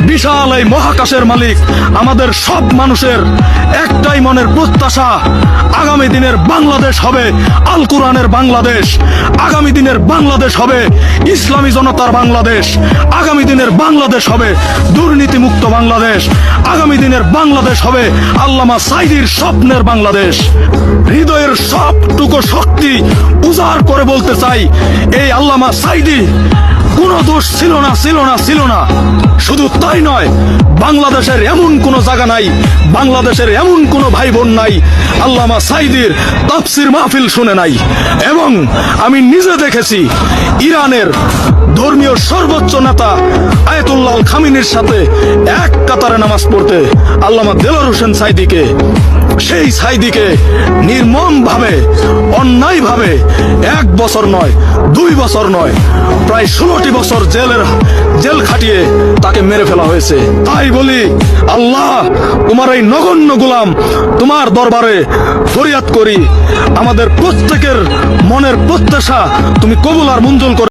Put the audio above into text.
বিশাল এই মহাকাশের মালিক আমাদের সব মানুষের একটাই মনের প্রত্যাশা, আগামী দিনের বাংলাদেশ হবে আল কোরআনের বাংলাদেশ, আগামী দিনের বাংলাদেশ হবে ইসলামী জনতার বাংলাদেশ, আগামী দিনের বাংলাদেশ হবে দুর্নীতি মুক্ত বাংলাদেশ, আগামী দিনের বাংলাদেশ হবে আল্লামা সাঈদীর স্বপ্নের বাংলাদেশ। হৃদয়ের সবটুকু শক্তি উজাড় করে বলতে চাই, এই আল্লামা সাঈদী কোনো দোষ ছিল না। শুধু তাই নয়, বাংলাদেশের এমন কোনো জায়গা নাই, বাংলাদেশের এমন কোনো ভাই বোন নাই আল্লামা সাঈদীর তাফসীর মাহফিল শুনে নাই। এবং আমি নিজে দেখেছি ইরানের ধর্মীয় সর্বোচ্চ নেতা আয়াতুল্লাহ খামিনির সাথে এক কাতারে নামাজ পড়তে আল্লামা দেলোয়ার হোসেন সাঈদীকে, সেই সাঈদীকে নির্মমভাবে অন্যায়ভাবে 1 বছর নয় 2 বছর নয় প্রায় 16টি বছর জেল খাটিয়ে তাকে মেরে ফেলা হয়েছে। তাই বলি, আল্লাহ তোমার এই নগণ্য গোলাম তোমার দরবারে ফরিয়াদ করি, আমাদের প্রত্যেকের মনের প্রত্যাশা তুমি কবুল আর মঞ্জুর করে